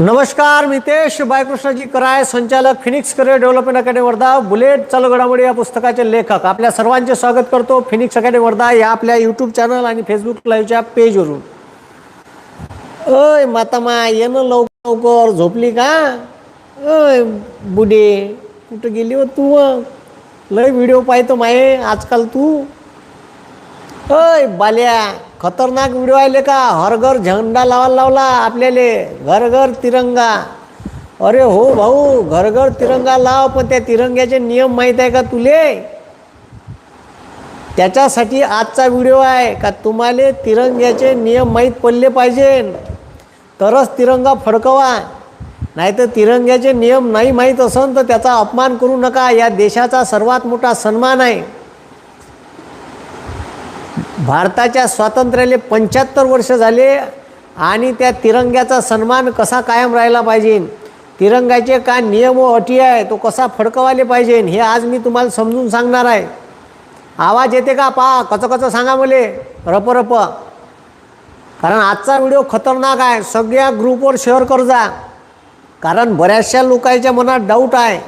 नमस्कार, मितेश बाळकृष्णजी कराय, संचालक Phoenix career development academy Wardha, bullet चालू घडामोडी या पुस्तकाचे लेखक. आपल्या सर्वांचे स्वागत करतो फिनिक्स अकॅडमी वर्धा या आपल्या यूट्यूब चॅनल आणि फेसबुक लाईव्हच्या पेजवरून. ओय मातामा, येणं लवकर लवकर, झोपली का? ओय बुडे, कुठं गेली हो तू? लय व्हिडिओ पाहतो माये आजकाल तू. ओय बाल्या, खतरनाक व्हिडिओ आले का? हर घर झेंडा लावायला लावला आपल्याले, घर घर तिरंगा. अरे हो भाऊ, घर घर तिरंगा लाव, पण त्या तिरंग्याचे नियम माहीत आहे का तुले? त्याच्यासाठी आजचा व्हिडिओ आहे का तुम्हाला तिरंग्याचे नियम माहीत पडले पाहिजे, तरच तिरंगा फडकवा. नाही तर तिरंग्याचे नियम नाही माहीत असेल तर त्याचा अपमान करू नका. या देशाचा सर्वात मोठा सन्मान आहे. भारताच्या स्वातंत्र्याला 75 वर्ष झाले आणि त्या तिरंग्याचा सन्मान कसा कायम राहिला पाहिजे, तिरंगाचे काय नियम व अटी आहे, तो कसा फडकवायला पाहिजे, हे आज मी तुम्हाला समजून सांगणार आहे. आवाज येते का? पहा, कचं सांगा मले, रप. कारण आजचा व्हिडिओ खतरनाक आहे. सगळ्या ग्रुपवर शेअर कर जा, कारण बऱ्याचशा लोकांच्या मनात डाऊट आहे.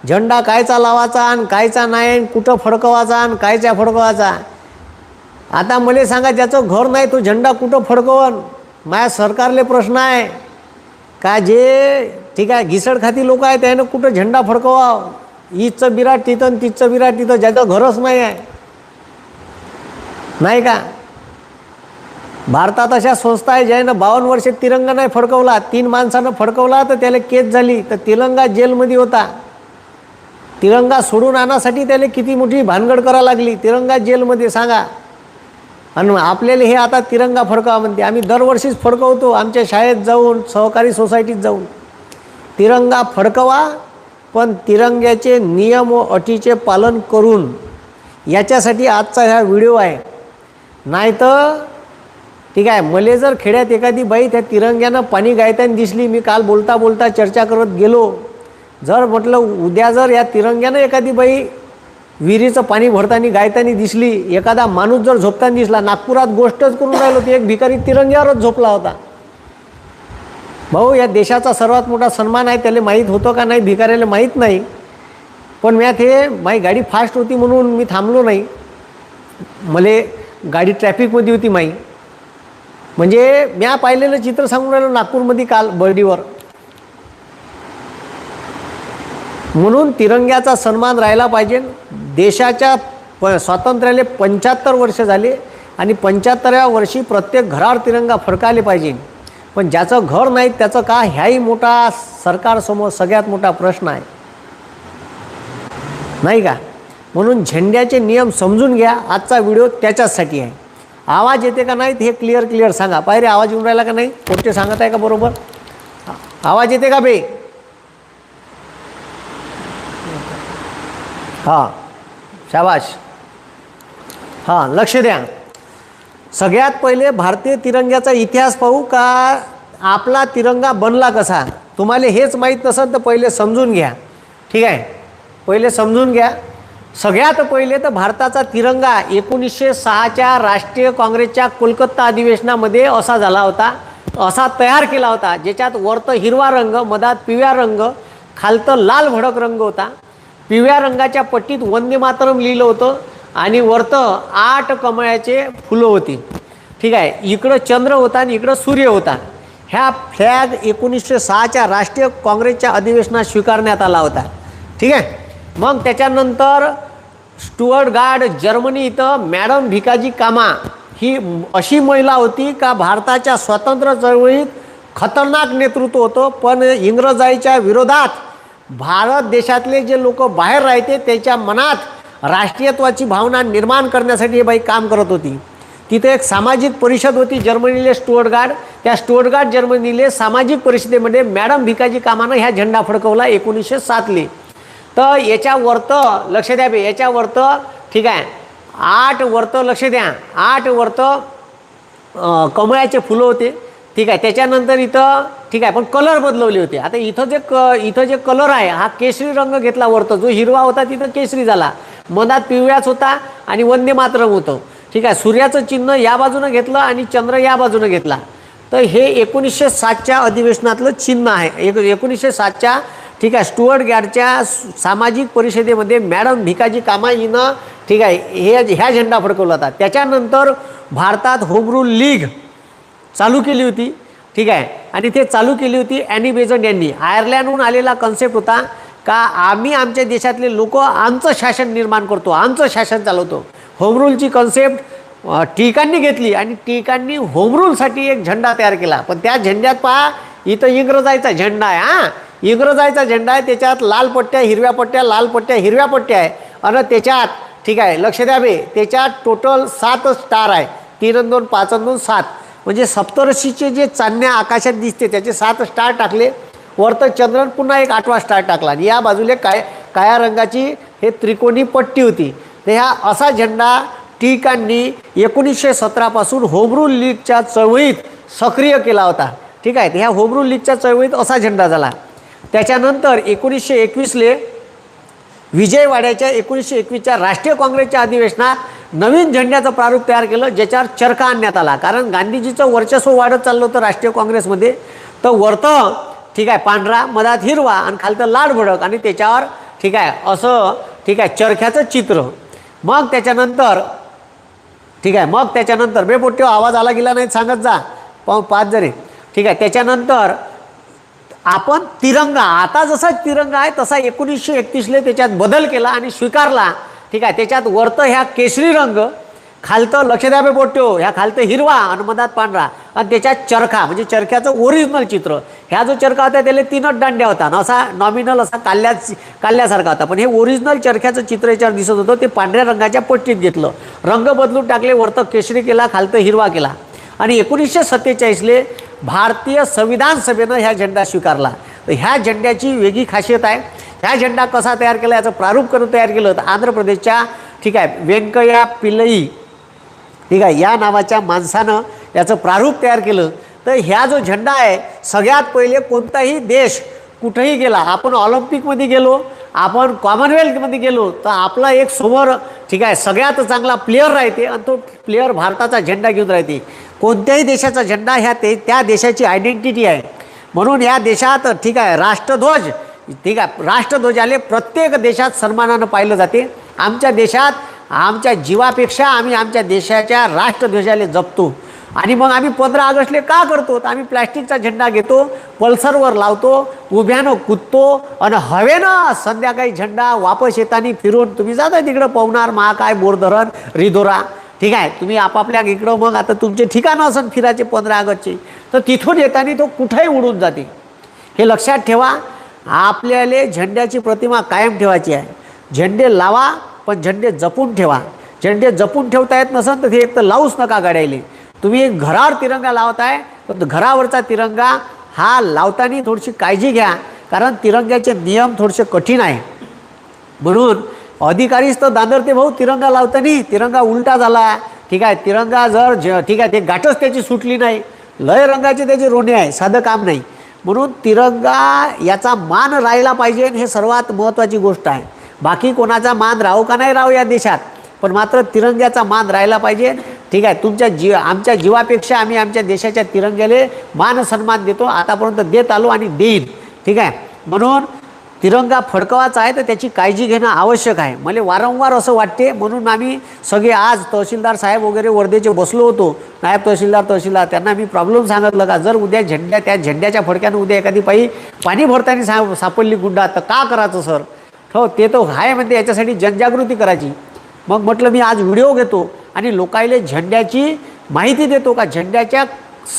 झेंडा कायचा लावायचा आणि कायचा नाही, कुठं फडकवायचा आणि कायचा फडकवायचा. आता मला सांगा, ज्याचं घर नाही तो झेंडा कुठं फडकवन? माझ्या सरकारले प्रश्न आहे का? जे ठीक आहे घिसड खाती लोक आहेत त्यानं कुठं झेंडा फडकवा? ईदचं बिराट तिथं, तिथचं बिराट तिथं, ज्याचं घरच नाही आहे, नाही का? भारतात अशा संस्था आहे ज्यानं 52 वर्षे तिरंगा नाही फडकवला. 3 माणसानं फडकवला तर त्याला केस झाली, तर तिरंगा जेलमध्ये होता. तिरंगा सोडून आणण्यासाठी त्याला किती मोठी भानगड करावी लागली. तिरंगा जेलमध्ये, सांगा. आणि आपल्याला हे आता तिरंगा फडकावा म्हणते. आम्ही दरवर्षीच फडकवतो, आमच्या शाळेत जाऊन, सहकारी सोसायटीत जाऊन. तिरंगा फडकवा, पण तिरंग्याचे नियम व अटीचे पालन करून. याच्यासाठी आजचा हा व्हिडिओ आहे. नाही तर ठीक आहे, मला जर खेड्यात एखादी बाई त्या तिरंग्यानं पाणी गायताना दिसली, मी काल बोलता बोलता चर्चा करत गेलो, जर म्हटलं उद्या जर या तिरंग्यानं एखादी बाई विहिरीचं पाणी भरताना गायतानी दिसली, एखादा माणूस जर झोपताना दिसला, नागपुरात गोष्टच करून राहिलो, ती एक भिकारी तिरंग्यावरच झोपला होता. भाऊ, या देशाचा सर्वात मोठा सन्मान आहे, त्याला माहीत होतं का नाही? भिकाऱ्याला माहीत नाही. पण मी ते माझी गाडी फास्ट होती म्हणून मी थांबलो नाही. मला गाडी ट्रॅफिकमध्ये होती माई. म्हणजे म्या पाहिलेलं चित्र सांगून राहिलो नागपूरमध्ये काल बर्डीवर. म्हणून तिरंग्याचा सन्मान राहिला पाहिजे. देशाच्या स्वातंत्र्याला 75 वर्ष झाले आणि 75व्या वर्षी प्रत्येक घरावर तिरंगा फडकायला पाहिजे. पण ज्याचं घर नाही त्याचं का? ह्याही मोठा सरकारसमोर सगळ्यात मोठा प्रश्न आहे, नाही का? म्हणून झेंड्याचे नियम समजून घ्या. आजचा व्हिडिओ त्याच्याचसाठी आहे. आवाज येते का नाही हे क्लिअर सांगा. पाहिजे आवाज येऊन राहिला का नाही? कोणते सांगत आहे का बरोबर? आवाज येते का बे? हां, शाबाश. हां, लक्ष द्या. सगळ्यात पहिले भारतीय तिरंग्याचा इतिहास पाहू का? आपला तिरंगा बनला कसा? तुम्हाला हेच माहीत नसेल तर पहिले समजून घ्या, ठीक आहे? पहिले समजून घ्या. सगळ्यात पहिले तर भारताचा तिरंगा 1906च्या राष्ट्रीय काँग्रेसच्या कोलकाता अधिवेशनामध्ये असा झाला होता, असा तयार केला होता, ज्याच्यात वरतं हिरवा रंग, मधात पिवळा रंग, खालतं लाल भडक रंग होता. पिवळ्या रंगाच्या पट्टीत वंदे मातरम लिहिलं होतं आणि वरतं 8 कमळाचे फुलं होती, ठीक आहे? इकडं चंद्र होता आणि इकडं सूर्य होता. ह्या फ्लॅग 1906च्या राष्ट्रीय काँग्रेसच्या अधिवेशनात स्वीकारण्यात आला होता, ठीक आहे? मग त्याच्यानंतर स्टुअर्टगार्ड जर्मनी इथं मॅडम भिकाजी कामा ही अशी महिला होती का भारताच्या स्वातंत्र्य चळवळीत खतरनाक नेतृत्व होतं. पण इंग्रजांच्या विरोधात भारत देशातले जे लोक बाहेर राहते त्याच्या मनात राष्ट्रीयत्वाची भावना निर्माण करण्यासाठी हे बाई काम करत होती. तिथे एक सामाजिक परिषद होती जर्मनीले, स्टुअर्टगार्ड. त्या स्टुअर्टगार्ड जर्मनीले सामाजिक परिषदेमध्ये मॅडम भिकाजी कामानं ह्या झेंडा फडकवला 1907ले. तर याच्यावरतं लक्ष द्या बे, याच्यावरतं ठीक आहे 8 वरतं लक्ष द्या, 8 वरतं कमळाचे फुलं होते, ठीक आहे? त्याच्यानंतर इथं ठीक आहे, पण कलर बदलवले होते. आता इथं जे कलर आहे हा केशरी रंग घेतला. वरतं जो हिरवा होता तिथं केशरी झाला, मधात पिवळाच होता आणि वंदे मातरम होतं, ठीक आहे? सूर्याचं चिन्ह या बाजूनं घेतलं आणि चंद्र या बाजूनं घेतला. तर हे 1907च्या अधिवेशनातलं चिन्ह आहे. 1907च्या ठीक आहे स्टुअर्ट सामाजिक परिषदेमध्ये मॅडम भिकाजी कामा हिनं ठीक आहे ह्या झेंडा फडकवला होता. त्याच्यानंतर भारतात होम रूल लीग चालू केली होती. ठीक आहे, आणि ते चालू केली होती ॲनी बेझंट यांनी. आयर्लंडहून आलेला कन्सेप्ट होता का आम्ही आमच्या देशातले लोक आमचं शासन निर्माण करतो, आमचं शासन चालवतो. होम रूलची कन्सेप्ट टिळकांनी घेतली आणि टिळकांनी होम रूलसाठी एक झेंडा तयार केला. पण त्या झेंड्यात पहा इथं इंग्रजाचा झेंडा आहे. हां, इंग्रजाचा झेंडा आहे, त्याच्यात लाल पट्ट्या हिरव्या पट्ट्या लाल पट्ट्या हिरव्या पट्ट्या आहे. आणि त्याच्यात ठीक आहे लक्ष द्या बे, त्याच्यात टोटल 7 स्टार आहे. 3 आणि 2 5 आणि 2 7 म्हणजे सप्तऋषीचे जे चांदण्या आकाशात दिसते त्याचे 7 स्टार टाकले. वरतं चंद्रन पुन्हा एक 8वा स्टार टाकला आणि या बाजूला काळ्या रंगाची हे त्रिकोणी पट्टी होती. तर ह्या असा झेंडा टिळकांनी 1917 पासून होम रूल लीगच्या चळवळीत सक्रिय केला होता. ठीक आहे, तर ह्या होम रूल लीगच्या चळवळीत असा झेंडा झाला. त्याच्यानंतर 1921ले विजयवाड्याच्या 1921च्या राष्ट्रीय काँग्रेसच्या अधिवेशनात नवीन झेंड्याचं प्रारूप तयार केलं, ज्याच्यावर चरखा आणण्यात आला. कारण गांधीजीचं वर्चस्व वाढत चाललं होतं राष्ट्रीय काँग्रेसमध्ये. तर वरतं ठीक आहे पांढरा, मधात हिरवा आणि खालतं लाल भडक आणि त्याच्यावर ठीक आहे असं ठीक आहे चरख्याचं चित्र. मग त्याच्यानंतर ठीक आहे बेपोट्यो आवाज आला गेला नाही सांगत जा 5 जरी. ठीक आहे, त्याच्यानंतर आपण तिरंगा, आता जसा तिरंगा आहे तसा 1931ले त्याच्यात बदल केला आणि स्वीकारला. ठीक आहे, त्याच्यात वरतं ह्या केशरी रंग, खालतं लक्ष द्या बेपोट्यो, ह्या खालतं हिरवा आणि मधात पांढरा आणि त्याच्यात चरखा म्हणजे चरख्याचं ओरिजिनल चित्र. ह्या जो चरखा होता त्याला 3च दांड्या होता ना, असा नॉमिनल असा काढल्यासारखा होता. पण हे ओरिजिनल चरख्याचं चित्र याच्यावर दिसत होतं. ते पांढऱ्या रंगाच्या पट्टीत घेतलं, रंग बदलून टाकले, वरतं केशरी केला, खालतं हिरवा केला. आणि 1947ले भारतीय संविधान सभेनं ह्या झेंडा स्वीकारला. तर ह्या झेंड्याची वेगळी खासियत आहे. ह्या झेंडा कसा तयार केला याचं प्रारूप करून तयार केलं तर आंध्र प्रदेशच्या ठीक आहे व्यंकय्या पिल्लई ठीक आहे या नावाच्या माणसानं याचं प्रारूप तयार केलं. तर ह्या जो झेंडा आहे सगळ्यात पहिले कोणताही देश कुठेही गेला, आपण ऑलिम्पिकमध्ये गेलो, आपण कॉमनवेल्थमध्ये गेलो, तर आपला एक समोर ठीक आहे सगळ्यात चांगला प्लेयर राहते आणि तो प्लेयर भारताचा झेंडा घेऊन राहते. कोणत्याही देशाचा झेंडा ह्या त्या देशाची आयडेंटिटी आहे. म्हणून या देशात ठीक आहे राष्ट्रध्वज ठीक आहे राष्ट्रध्वजाले प्रत्येक देशात सन्मानानं पाहिलं जाते. आमच्या देशात आमच्या जीवापेक्षा आम्ही आमच्या देशाच्या राष्ट्रध्वजाला जपतो. आणि मग आम्ही 15 ऑगस्टले का करतो तर आम्ही प्लॅस्टिकचा झेंडा घेतो, पल्सरवर लावतो, उभ्यानं कुदतो आणि हवेनं संध्याकाळी झेंडा वापस येताना फिरून तुम्ही जाता तिकडं पवनार, महाकाय, बोरधरण, रिधोरा ठीक आहे तुम्ही आपापल्या इकडं मग आता तुमचे ठिकाणं असन फिरायचे 15 ऑगस्टचे, तर तिथून येताना तो कुठेही उडून जाते. हे लक्षात ठेवा. आपल्याला झेंड्याची प्रतिमा कायम ठेवायची आहे. झेंडे लावा पण झेंडे जपून ठेवा. झेंडे जपून ठेवता येत नसेल तर ते एक तर लावूच नका गाड्याले. तुम्ही घरावर तिरंगा लावताय तर घरावरचा तिरंगा हा लावताना थोडीशी काळजी घ्या, कारण तिरंग्याचे नियम थोडेसे कठीण आहे. म्हणून अधिकारीच तर दांदरते भाऊ तिरंगा लावताना तिरंगा उलटा झाला ठीक आहे, तिरंगा जर ठीक आहे ते गाठच त्याची सुटली नाही, लय रंगाचे त्याचे रोणे आहे, साधं काम नाही. म्हणून तिरंगा याचा मान राहिला पाहिजे हे सर्वात महत्त्वाची गोष्ट आहे. बाकी कोणाचा मान राहू का नाही राहू या देशात, पण मात्र तिरंग्याचा मान राहिला पाहिजे. ठीक आहे, तुमच्या आमच्या जीवापेक्षा आम्ही आमच्या देशाच्या तिरंग्याला मान सन्मान देतो, आतापर्यंत देत आलो आणि देईन. ठीक आहे, म्हणून तिरंगा फडकवायचा आहे तर त्याची काळजी घेणं आवश्यक आहे. मला वारंवार असं वाटते. म्हणून आम्ही सगळे आज तहसीलदार साहेब वगैरे वर्धेचे बसलो होतो, नायब तहसीलदार त्यांना मी प्रॉब्लेम सांगितलं का जर उद्या त्या झेंड्याच्या फडक्यानं उद्या एखादी पाणी भरताना सापडली गुंडा तर का करायचं सर. हो ते तर आहे म्हणते, याच्यासाठी जनजागृती करायची. मग म्हटलं मी आज व्हिडिओ घेतो आणि लोकायले झेंड्याची माहिती देतो का झेंड्याच्या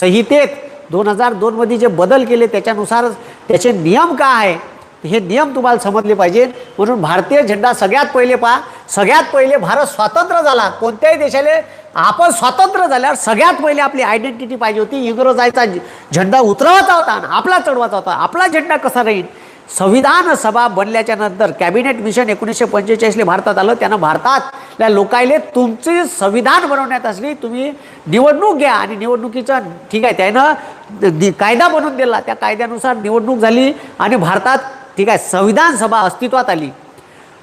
संहितेत 2002मध्ये जे बदल केले त्याच्यानुसार त्याचे नियम काय आहे हे नियम तुम्हाला समजले पाहिजे. म्हणून भारतीय झेंडा सगळ्यात पहिले सगळ्यात पहिले भारत स्वतंत्र झाला. कोणत्याही देशाला आपण स्वतंत्र झाल्यावर सगळ्यात पहिले आपली आयडेंटिटी पाहिजे होती. इंग्रजाचा झेंडा उतरवायचा होता आणि आपला चढवायचा होता. आपला झेंडा कसा राहील. संविधान सभा बनल्याच्या नंतर कॅबिनेट मिशन 1945ले भारतात आलं. त्यानं भारतातल्या लोकायले तुमची संविधान बनवण्यात असली तुम्ही निवडणूक घ्या आणि निवडणुकीचा ठीक आहे त्यानं कायदा बनवून दिला. त्या कायद्यानुसार निवडणूक झाली आणि भारतात ठीक आहे संविधान सभा अस्तित्वात आली.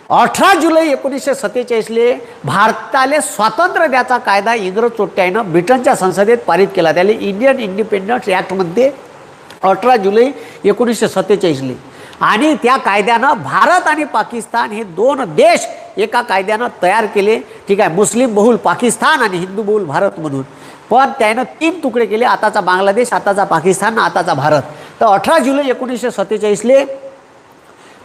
18 जुलै 1947 भारताला स्वातंत्र्य द्यायचा कायदा इंग्रज चोट्यानं ब्रिटनच्या संसदेत पारित केला. त्याला इंडियन इंडिपेंडन्स ॲक्ट म्हणते. 18 जुलै 1947 आणि त्या कायद्यानं भारत आणि पाकिस्तान हे दोन देश एका कायद्यानं तयार केले. ठीक आहे, मुस्लिम बहुल पाकिस्तान आणि हिंदू बहुल भारत म्हणून. पण त्यानं 3 तुकडे केले, आताचा बांगलादेश, आताचा पाकिस्तान, आताचा भारत. तर 18 जुलै 1947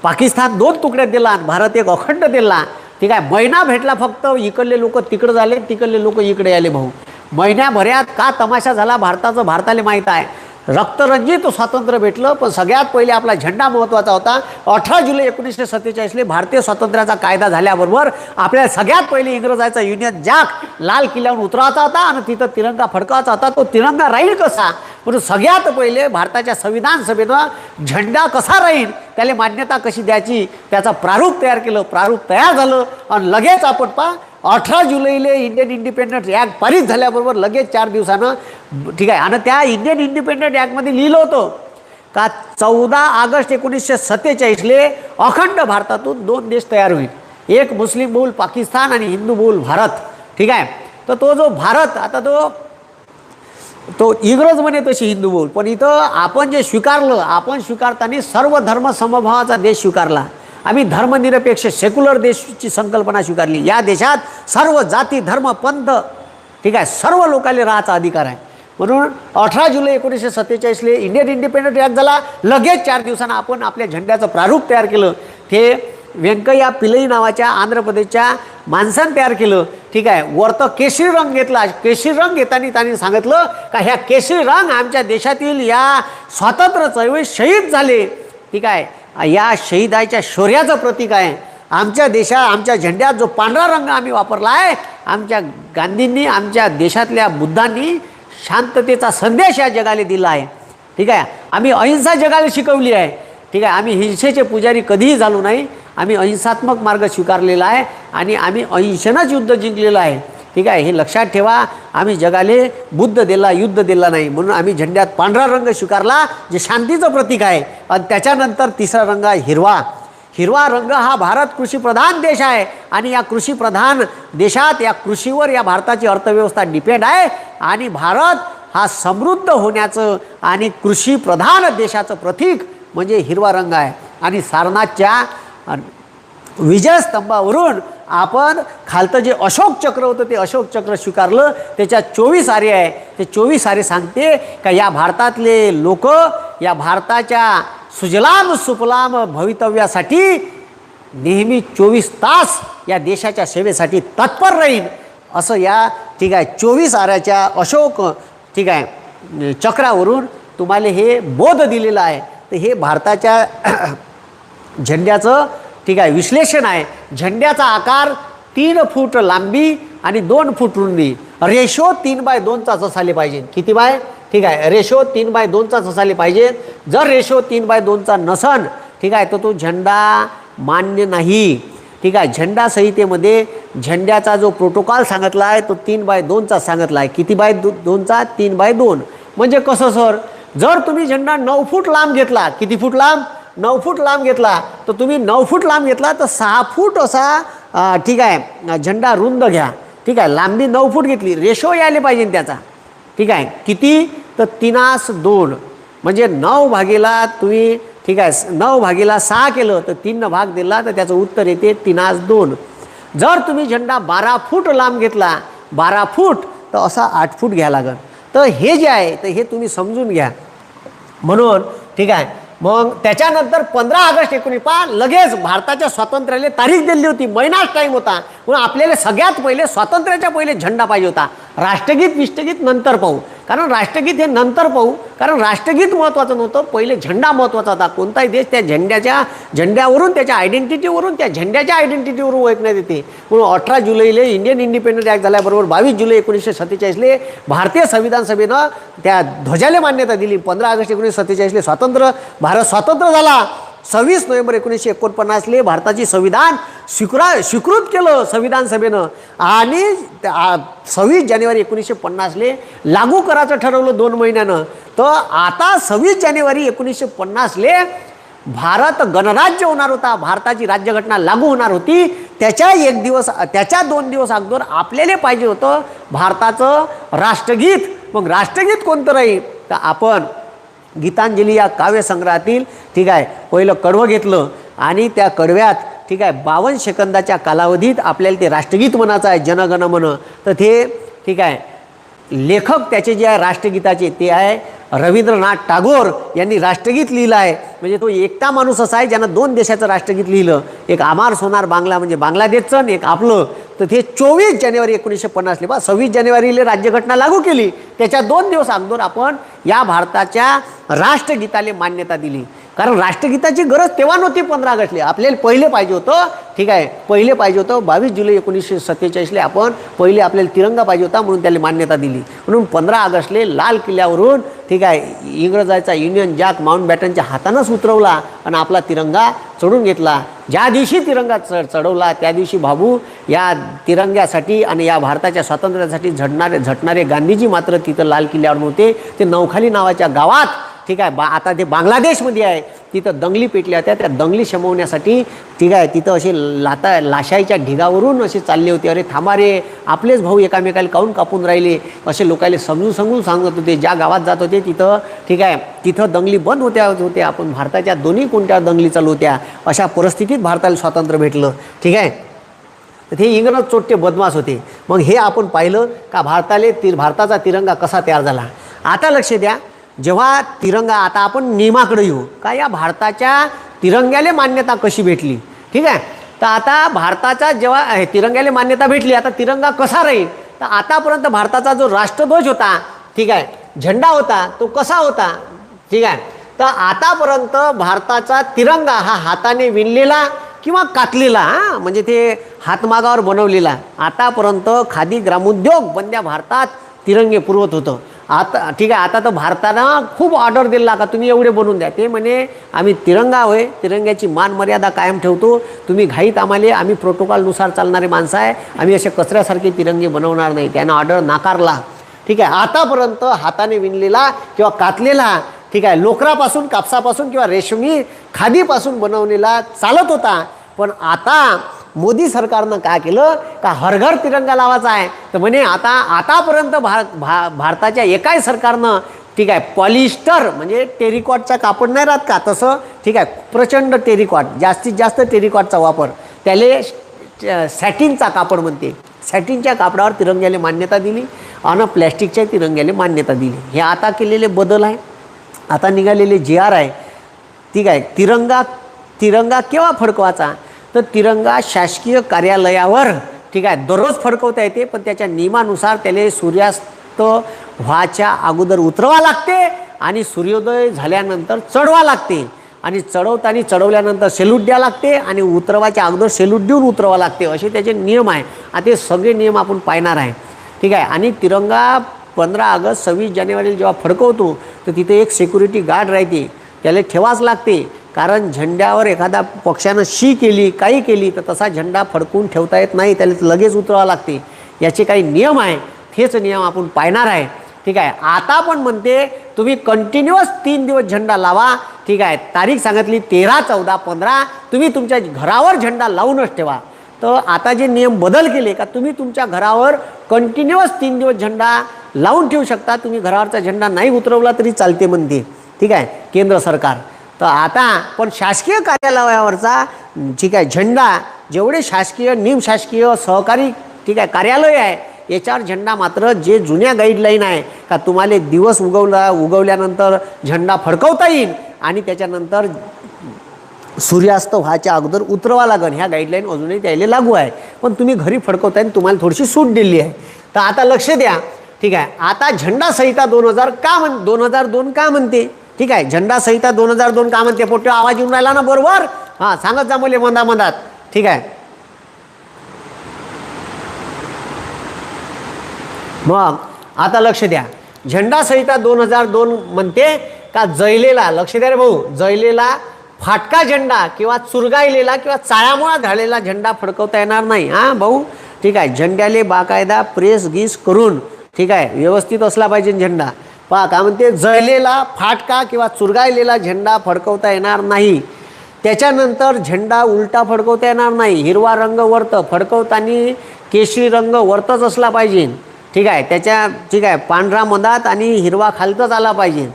पाकिस्तान 2 तुकड्यात दिला आणि भारत एक अखंड दिला. ठीक आहे, महिना भेटला फक्त. इकडले लोक तिकडे झाले, तिकडले लोक इकडे आले. भाऊ, महिन्याभरात का तमाशा झाला भारताचं भारताला माहीत आहे. रक्तरंजित स्वातंत्र्य भेटलं, पण सगळ्यात पहिले आपला झेंडा महत्त्वाचा होता. 18 जुलै 1947 भारतीय स्वातंत्र्याचा कायदा झाल्याबरोबर आपल्याला सगळ्यात पहिले इंग्रजाचा युनियन जॅक लाल किल्ल्यावर उतरवायचा होता आणि तिथं तिरंगा फडकावायचा होता. तो तिरंगा राहील कसा, म्हणून सगळ्यात पहिले भारताच्या संविधान सभेनं झेंडा कसा राहील, त्याला मान्यता कशी द्यायची, त्याचा प्रारूप तयार केलं. प्रारूप तयार झालं आणि लगेच आपण 18 जुलैला इंडियन इंडिपेंडन्स ॲक्ट पारित झाल्याबरोबर लगेच 4 दिवसानं, ठीक आहे, आणि त्या इंडियन इंडिपेंडन्स ॲक्टमध्ये लिहिलं होतं का 14 ऑगस्ट 1947 अखंड भारतातून 2 देश तयार होईल. एक मुस्लिम बहुल पाकिस्तान आणि हिंदू बहुल भारत. ठीक आहे, तर तो जो भारत आता तो इंग्रज म्हणे तशी हिंदू बहुल, पण इथं आपण जे स्वीकारलं, आपण स्वीकारताना सर्व धर्म समभावाचा देश स्वीकारला. आम्ही धर्मनिरपेक्ष सेक्युलर देशची संकल्पना स्वीकारली. या देशात सर्व जाती धर्म पंथ, ठीक आहे, सर्व लोकांना राहायचा अधिकार आहे. म्हणून 18 जुलै 1947 इंडियन इंडिपेंडन्स ॲक्ट झाला. लगेच 4 दिवसांना आपण आपल्या झेंड्याचं प्रारूप तयार केलं. ते व्यंकय्या पिल्लई नावाच्या आंध्र प्रदेशच्या माणसानं तयार केलं. ठीक आहे, वरतं केशरी रंग घेतला. केशरी रंग घेताना त्यांनी सांगितलं का ह्या केशरी रंग आमच्या देशातील या स्वातंत्र्य चळवळीत शहीद झाले. ठीक आहे, या शहीदाच्या शौर्याचं प्रतीक आहे. आमच्या आमच्या झेंड्यात जो पांढरा रंग आम्ही वापरला आहे, आमच्या गांधींनी, आमच्या देशातल्या बुद्धांनी शांततेचा संदेश या जगाला दिला आहे. ठीक आहे, आम्ही अहिंसा जगाला शिकवली आहे. ठीक आहे, आम्ही हिंसेचे पुजारी कधीही झालो नाही. आम्ही अहिंसात्मक मार्ग स्वीकारलेला आहे आणि आम्ही अहिंसेनंच युद्ध जिंकलेलं आहे. ठीक आहे, हे लक्षात ठेवा. आम्ही जगाले बुद्ध दिला, युद्ध दिला नाही. म्हणून आम्ही झेंड्यात पांढरा रंग स्वीकारला, जे शांतीचं प्रतीक आहे. आणि त्याच्यानंतर तिसरा रंग आहे हिरवा. हिरवा रंग हा भारत कृषीप्रधान देश आहे आणि या कृषीप्रधान देशात, या कृषीवर या भारताची अर्थव्यवस्था डिपेंड आहे. आणि भारत हा समृद्ध होण्याचं आणि कृषीप्रधान देशाचं प्रतीक म्हणजे हिरवा रंग आहे. आणि सारनाथच्या विजयस्तंभावरून आपण खालतं जे अशोक चक्र होतं ते अशोक चक्र स्वीकारलं. त्याच्यात 24 आरे आहे. ते 24 आरे सांगते का या भारतातले लोक या भारताच्या सुजलाम सुफलाम भवितव्यासाठी नेहमी 24 तास या देशाच्या सेवेसाठी तत्पर राहील असं या, ठीक आहे, 24 आऱ्याच्या अशोक, ठीक आहे, चक्रावरून तुम्हाला हे बोध दिलेलं आहे. तर हे भारताच्या झेंड्याचं, ठीक आहे, विश्लेषण आहे. झेंड्याचा आकार 3 फूट लांबी आणि 2 फूट रुंदी. रेशो 3/2चा असायला पाहिजे. किती बाय? ठीक आहे, रेशो 3/2चा असायला पाहिजे. जर रेशो 3/2चा नसन, ठीक आहे, तर तो झेंडा मान्य नाही. ठीक आहे, झेंडा संहितेमध्ये झेंड्याचा जो प्रोटोकॉल सांगितला आहे तो 3/2चा सांगितला आहे. किती बाय 2चा? 3/2. म्हणजे कसं सर, जर तुम्ही झेंडा 9 फूट लांब घेतला, किती फूट लांब? 9 फूट लांब घेतला, तर तुम्ही 9 फूट लांब घेतला तर 6 फूट असा, ठीक आहे, झेंडा रुंद घ्या. ठीक आहे, लांबी 9 फूट घेतली, रेशो यायला पाहिजे त्याचा. ठीक आहे, किती? तर 3:2 म्हणजे 9 भागेला तुम्ही, ठीक आहे, 9/6 केलं तर 3 भाग दिला तर त्याचं उत्तर येते 3:2. जर तुम्ही झेंडा 12 फूट लांब घेतला, 12 फूट, तर असा 8 फूट घ्यायला लागेल. तर हे जे आहे तर हे तुम्ही समजून घ्या. म्हणून, ठीक आहे, मग त्याच्यानंतर 15 ऑगस्ट 19 लगेच भारताच्या स्वातंत्र्याला तारीख दिली होती. महिनाच टाईम होता. म्हणून आपल्याला सगळ्यात पहिले स्वातंत्र्याच्या पहिले झेंडा पाहिजे होता. राष्ट्रगीत विष्ट्रगीत नंतर पाहू, कारण राष्ट्रगीत हे नंतर पाहू, कारण राष्ट्रगीत महत्त्वाचं नव्हतं, पहिले झेंडा महत्त्वाचा होता. कोणताही देश त्या झेंड्यावरून, त्याच्या आयडेंटिटीवरून, त्या झेंड्याच्या आयडेंटिटीवरून ओळखण्यात येते. म्हणून 18 जुलैला इंडियन इंडिपेंडन्स ॲक्ट झाल्याबरोबर 22 जुलै 1947 भारतीय संविधान सभेनं त्या ध्वजाला मान्यता दिली. 15 ऑगस्ट 1947 भारत स्वतंत्र झाला. 26 नोव्हेंबर 1949 भारताची संविधान स्वीकृत केलं संविधान सभेनं आणि 26 जानेवारी 1950 लागू करायचं ठरवलं 2 महिन्यानं. तर आता 26 जानेवारी 1950 भारत गणराज्य होणार होता, भारताची राज्यघटना लागू होणार होती, त्याच्या 2 दिवस अगोदर आपल्याला पाहिजे होतं भारताचं राष्ट्रगीत. मग राष्ट्रगीत कोणतं राहील तर आपण गीतांजली या काव्यसंग्रहातील ठीक आहे पहिलं कडवं घेतलं आणि त्या कडव्यात ठीक आहे 52 सेकंदाच्या कालावधीत आपल्याला ते राष्ट्रगीत म्हणायचं आहे, जनगण मन. तर ते ठीक आहे लेखक त्याचे जे आहे राष्ट्रगीताचे ते आहे रवींद्रनाथ टागोर यांनी राष्ट्रगीत लिहिलं आहे. म्हणजे तो एकटा माणूस असा आहे ज्यानं 2 देशाचं राष्ट्रगीत लिहिलं, एक आमार सोनार बांगला म्हणजे बांगलादेशचं आणि एक आपलं. तर ते 24 जानेवारी 1950 बा 26 जानेवारीला राज्यघटना लागू केली. त्याच्या 2 दिवस अगोदर आपण या भारताच्या राष्ट्रगीताला मान्यता दिली. कारण राष्ट्रगीताची गरज तेव्हा नव्हती 15 ऑगस्टला, आपल्याला पहिले पाहिजे होतं ठीक आहे, पहिले पाहिजे होतं 22 जुलै 1947ला आपण पहिले आपल्याला तिरंगा पाहिजे होता म्हणून त्याला मान्यता दिली. म्हणून 15 ऑगस्टला लाल किल्ल्यावरून ठीक आहे इंग्रजाचा युनियन जॅक माउंटबॅटनच्या हातानंच उतरवला आणि आपला तिरंगा चढून घेतला. ज्या दिवशी तिरंगा चढवला त्या दिवशी बाबू या तिरंग्यासाठी आणि या भारताच्या स्वातंत्र्यासाठी झटणारे गांधीजी मात्र तिथं लाल किल्ल्यावर नव्हते. ते नौखाली नावाच्या गावात ठीक आहे आता ते बांगलादेशमध्ये आहे, तिथं दंगली पेटल्या होत्या. त्या दंगली शमवण्यासाठी ठीक आहे तिथं असे लाशाईच्या ढिगावरून असे चालले होते. अरे थांबा रे, आपलेच भाऊ एकामेकाला काऊन कापून राहिले असे लोकायला समजून सांगत होते. ज्या गावात जात होते तिथं ठीक आहे तिथं दंगली बंद होत्या. आपण भारताच्या दोन्ही कोणत्या दंगली चालू होत्या. अशा परिस्थितीत भारताला स्वातंत्र्य भेटलं ठीक आहे. तर हे इंग्रज चोट्टे बदमाश होते. मग हे आपण पाहिलं का भारताचा तिरंगा कसा तयार झाला. आता लक्ष द्या, जेव्हा तिरंगा आता आपण नियमाकडे येऊ का या भारताच्या तिरंग्याला मान्यता कशी भेटली ठीक आहे. तर आता भारताचा जेव्हा तिरंग्याला मान्यता भेटली आता तिरंगा कसा राहील तर आतापर्यंत भारताचा जो राष्ट्रध्वज होता ठीक आहे झेंडा होता तो कसा होता ठीक आहे. तर आतापर्यंत भारताचा तिरंगा हा हाताने विणलेला किंवा कातलेला म्हणजे ते हातमागावर बनवलेला. आतापर्यंत खादी ग्रामोद्योग बंद्या भारतात तिरंगे पुरवत होतं. आता ठीक आहे आता तर भारतानं खूप ऑर्डर दिला का तुम्ही एवढे बनवून द्या. ते म्हणे आम्ही तिरंगा होय तिरंग्याची मान मर्यादा कायम ठेवतो, तुम्ही घाईत आम्ही प्रोटोकॉलनुसार चालणारे माणसं आहे, आम्ही असे कचऱ्यासारखे तिरंगे बनवणार नाही. त्यानं ऑर्डर नाकारला ठीक आहे. आतापर्यंत हाताने विणलेला किंवा कातलेला ठीक आहे लोकरापासून कापसापासून किंवा रेशमी खादीपासून बनवलेला चालत होता. पण आता मोदी सरकारनं काय केलं का हर घर तिरंगा लावायचा आहे. तर म्हणे आतापर्यंत भारताच्या एकाही सरकारनं ठीक आहे पॉलिस्टर म्हणजे टेरिकॉटचा कापड नाही राहत का तसं ठीक आहे प्रचंड टेरिकॉट जास्तीत जास्त टेरिकॉटचा वापर त्याला सॅटिनचा कापड म्हणते. सॅटिनच्या कापडावर तिरंग्याला मान्यता दिली आणि प्लॅस्टिकच्या तिरंग्याला मान्यता दिली. हे आता केलेले बदल आहे. आता निघालेले JR आहे ठीक आहे. तिरंगा केव्हा फडकवायचा तर तिरंगा शासकीय कार्यालयावर ठीक आहे दररोज फडकवता येते, पण त्याच्या नियमानुसार त्याला सूर्यास्त व्हायच्या अगोदर उतरवा लागते आणि सूर्योदय झाल्यानंतर चढवा लागते आणि चढवल्यानंतर सेल्यूट द्या लागते आणि उतरवाच्या अगोदर सेल्यूट देऊन उतरवा लागते. असे त्याचे नियम आहे. आता हे सगळे नियम आपण पाहणार आहे ठीक आहे. आणि तिरंगा 15 ऑगस्ट 26 जानेवारीला जेव्हा फडकवतो तर तिथे एक सिक्युरिटी गार्ड राहते, त्याला ठेवाच लागते. कारण झेंड्यावर एखादा पक्षानं शी केली काही केली तर तसा झेंडा फडकून ठेवता येत नाही, त्याला लगेच उतरावं लागते. याचे काही नियम आहे, हेच नियम आपण पाहणार आहे ठीक आहे. आता पण म्हणते तुम्ही कंटिन्युअस 3 दिवस झेंडा लावा ठीक आहे. तारीख सांगितली 13, 14, 15 तुम्ही तुमच्या घरावर झेंडा लावूनच ठेवा. तर आता जे नियम बदल केले का तुम्ही तुमच्या घरावर कंटिन्युअस 3 दिवस झेंडा लावून ठेवू शकता. तुम्ही घरावरचा झेंडा नाही उतरवला तरी चालते म्हणते ठीक आहे केंद्र सरकार. तर आता पण शासकीय कार्यालयावरचा ठीक आहे झेंडा जेवढे शासकीय निमशासकीय सहकारी ठीक आहे कार्यालय आहे याच्यावर झेंडा मात्र जे जुन्या गाईडलाईन आहे का तुम्हाला दिवस उगवल्यानंतर झेंडा फडकवता येईल आणि त्याच्यानंतर सूर्यास्त व्हायच्या अगोदर उतरवा लागेल ह्या गाईडलाईन अजूनही त्याला लागू आहे. पण तुम्ही घरी फडकवताय तुम्हाला थोडीशी सूट दिली आहे. तर आता लक्ष द्या ठीक आहे. आता झेंडा संहिता 2002 का म्हणते ठीक आहे. झेंडा संहिता 2002 का म्हणते पोट्यो आवाज येऊन राहिला ना बरोबर हां सांगत जा मुले मधात ठीक आहे. मग आता लक्ष द्या झेंडा संहिता 2002 म्हणते का जळलेला लक्ष द्या रे भाऊ जळलेला फाटका झेंडा किंवा चुरगाळलेला किंवा चाळ्यामुळा झालेला झेंडा फडकवता येणार नाही. हां भाऊ ठीक आहे. झेंड्याले बाकायदा प्रेस गीस करून ठीक आहे व्यवस्थित असला पाहिजे झेंडा. पहा काय म्हणते जळलेला फाटका किंवा चुरगाळलेला झेंडा फडकवता येणार नाही. त्याच्यानंतर झेंडा उलटा फडकवता येणार नाही. हिरवा रंग वरत फडकवताना केशरी रंग वरतच असला पाहिजे. ठीक आहे, ठीक आहे, पांढरा मधात आणि हिरवा खालतच आला पाहिजे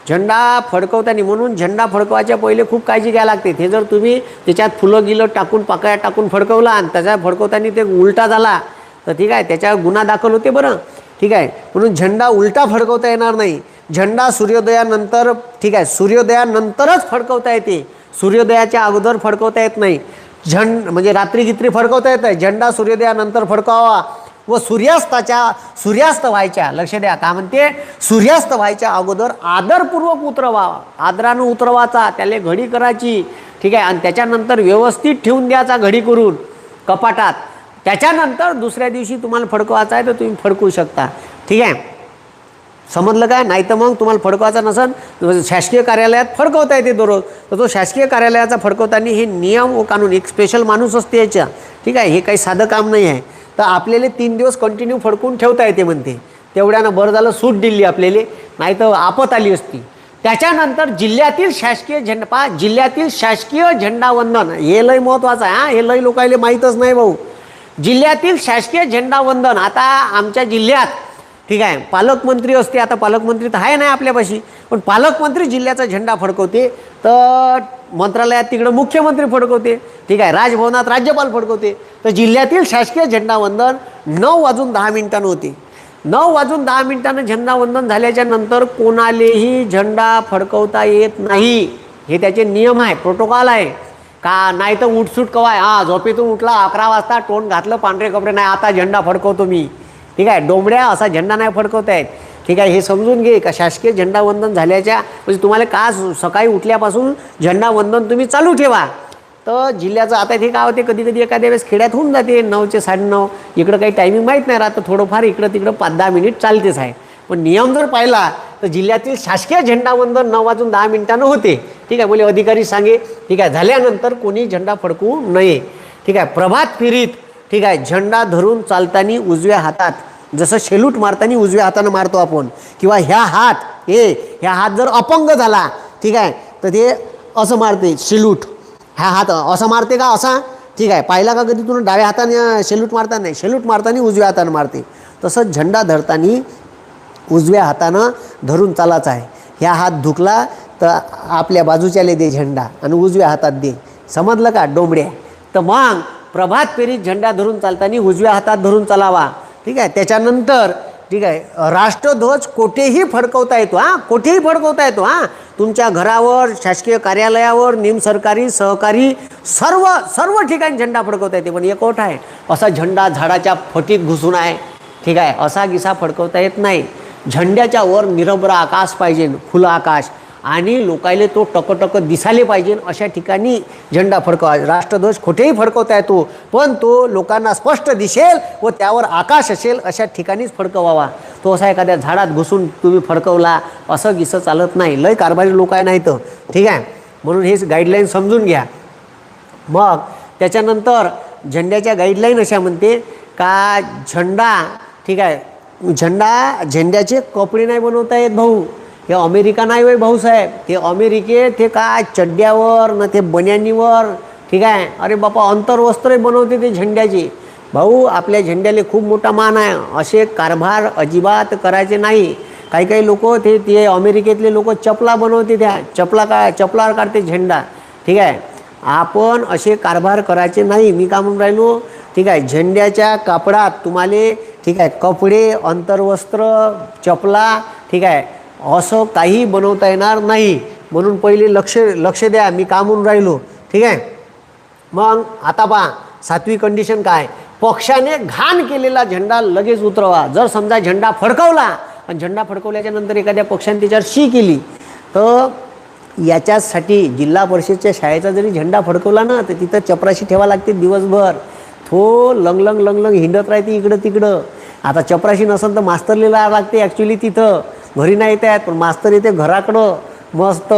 झेंडा फडकवताना. म्हणून झेंडा फडकवायच्या पहिले खूप काळजी घ्यायला लागते. ते जर तुम्ही त्याच्यात फुलं गिलं टाकून पाकळ्या टाकून फडकवला आणि त्याच्या फडकवताना ते उलटा झाला तर ठीक आहे, त्याच्यावर गुन्हा दाखल होते बरं. ठीक आहे, म्हणून झेंडा उलटा फडकवता येणार नाही. झेंडा सूर्योदयानंतर, ठीक आहे, सूर्योदयानंतरच फडकवता येते. सूर्योदयाच्या अगोदर फडकवता येत नाही. म्हणजे रात्री गित्री फडकवता येत नाही. झेंडा सूर्योदयानंतर फडकावा व सूर्यास्त व्हायच्या, लक्ष द्या काय म्हणते, सूर्यास्त व्हायच्या अगोदर आदरपूर्वक उतरवावा. आदरानं उतरवाचा, त्याला घडी करायची. ठीक आहे, आणि त्याच्यानंतर व्यवस्थित ठेवून द्यायचा घडी करून कपाटात. त्याच्यानंतर दुसऱ्या दिवशी तुम्हाला फडकवायचा आहे तर तुम्ही फडकवू शकता. ठीक आहे, समजलं काय? नाही तर मग तुम्हाला फडकवायचा नसेल, शासकीय कार्यालयात फडकवता येते दररोज, तर तो शासकीय कार्यालयाचा फडकवताना हे नियम व कानून, एक स्पेशल माणूस असते याच्या. ठीक आहे, हे काही साधं काम नाही आहे. तर आपल्याला 3 दिवस कंटिन्यू फडकून ठेवता येते म्हणते. तेवढ्यानं बरं झालं सूट दिली आपल्याला, नाही तर आपत आली असती. त्याच्यानंतर जिल्ह्यातील शासकीय झेंडा, जिल्ह्यातील शासकीय झेंडावंदन हे लय महत्त्वाचं आहे. हां, हे लय लोकांना माहीतच नाही भाऊ. जिल्ह्यातील शासकीय झेंडावंदन, आता आमच्या जिल्ह्यात ठीक आहे पालकमंत्री असते. आता पालकमंत्री तर आहे नाही आपल्यापाशी, पण पालकमंत्री जिल्ह्याचा झेंडा फडकवते. तर मंत्रालयात तिकडं मुख्यमंत्री फडकवते. ठीक आहे, राजभवनात राज्यपाल फडकवते. तर जिल्ह्यातील शासकीय झेंडावंदन 9:10 होते. 9:10 झेंडावंदन झाल्याच्या नंतर कोणालाही झेंडा फडकवता येत नाही. हे त्याचे नियम आहे, प्रोटोकॉल आहे. का नाही तर उठसूट कवाय, झोपेतून उठला 11 वाजता, तोंड घातलं, पांढरे कपडे, नाही आता झेंडा फडकवतो मी. ठीक आहे, डोंबड्या असा झेंडा नाही फडकवता येत. ठीक आहे, हे समजून घे का शासकीय झेंडावंदन झाल्याच्या म्हणजे तुम्हाला का सकाळी उठल्यापासून झेंडावंदन तुम्ही चालू ठेवा. तर जिल्ह्याचं आता हे काय होते, कधी कधी एखाद्या वेळेस खेड्यात होऊन जाते 9 ते 9:30. इकडं काही टायमिंग माहीत नाही राहतं, थोडंफार इकडं तिकडं 5-10 मिनिट चालतेच आहे. पण नियम जर पाहिला तर जिल्ह्यातील शासकीय झेंडावंदन 9:10 होते. ठीक आहे, बोले अधिकारी सांगे. ठीक आहे, झाल्यानंतर कोणी झेंडा फडकवू नये. ठीक आहे, प्रभात फेरीत ठीक आहे झेंडा धरून चालताना उजव्या हातात, जसं शेलूट मारताना उजव्या हातानं मारतो आपण, किंवा ह्या हात जर अपंग झाला ठीक आहे तर ते असं मारते शेलूट. ह्या हात असं मारते का असा? ठीक आहे, पाहिला का कधी तुला डाव्या हाताने शेलूट मारताना? नाही, शेलूट मारताना उजव्या हातानं मारते. तसंच झेंडा धरताना उजव्या हातानं धरून चालायचं आहे. ह्या हात धुकला तर आपल्या बाजूच्याले दे झेंडा आणि उजव्या हातात दे. समजलं का डोंबड्या? तर मग प्रभात फेरीत झेंडा धरून चालताना उजव्या हातात धरून चालावा. ठीक आहे, त्याच्यानंतर ठीक आहे राष्ट्रध्वज कोठेही फडकवता येतो. कोठेही फडकवता येतो. तुमच्या घरावर, शासकीय कार्यालयावर, निमसरकारी, सहकारी सर्व ठिकाणी झेंडा फडकवता येते. पण एक ओठ आहे, असा झेंडा झाडाच्या फटीत घुसून आहे. ठीक आहे, असा गिसा फडकवता येत नाही. झेंड्याच्या वर निरभ्र आकाश पाहिजे, खुलं आकाश, आणि लोकायले तो टकटक दिसायला पाहिजे अशा ठिकाणी झेंडा फडकवा. राष्ट्रध्वज कुठेही फडकवता येतो, पण तो लोकांना स्पष्ट दिसेल व त्यावर आकाश असेल अशा ठिकाणीच फडकवावा. तो असा एखाद्या झाडात घुसून तुम्ही फडकवला असं गिसं चालत नाही. लय कारभारी लोक आहे नाही तर. ठीक आहे, म्हणून हेच गाईडलाईन समजून घ्या. मग त्याच्यानंतर झेंड्याच्या गाईडलाईन अशा म्हणते का झेंडा ठीक आहे, झेंड्याचे कपडे नाही बनवता येत भाऊ. हे अमेरिका नाही होय भाऊसाहेब, ते अमेरिकेत ते काय चड्ड्यावर न ते बन्यानीवर. ठीक आहे, अरे बापा अंतर्वस्त्र बनवते ते झेंड्याचे. भाऊ आपल्या झेंड्याला खूप मोठा मान आहे. असे कारभार अजिबात करायचे नाही. काही लोक ते अमेरिकेतले लोक चपला बनवते, त्या चपलावर काढते झेंडा. ठीक आहे, आपण असे कारभार करायचे नाही. मी का म्हणून राहिलो, ठीक आहे, झेंड्याच्या कापडात तुम्हाला ठीक आहे कपडे, अंतर्वस्त्र, चपला ठीक आहे असं काही बनवता येणार नाही. म्हणून पहिले लक्ष द्या, मी का म्हणून राहिलो. ठीक आहे, मग आता पहा 7वी कंडिशन काय, पक्षाने घाण केलेला झेंडा लगेच उतरवा. जर समजा झेंडा फडकवला आणि झेंडा फडकवल्याच्या नंतर एखाद्या पक्षाने त्याच्यावर शी केली तर याच्यासाठी जिल्हा परिषदच्या शाळेचा जरी झेंडा फडकवला ना तर तिथं चपराशी ठेवा लागते दिवसभर. तो लंग हिंडत राहते इकडं तिकडं. आता चपराशी नसेल तर मास्तरला लावा लागते ॲक्च्युली तिथं. घरी नाही येत आहेत, पण मास्तर येते घराकडं मस्त.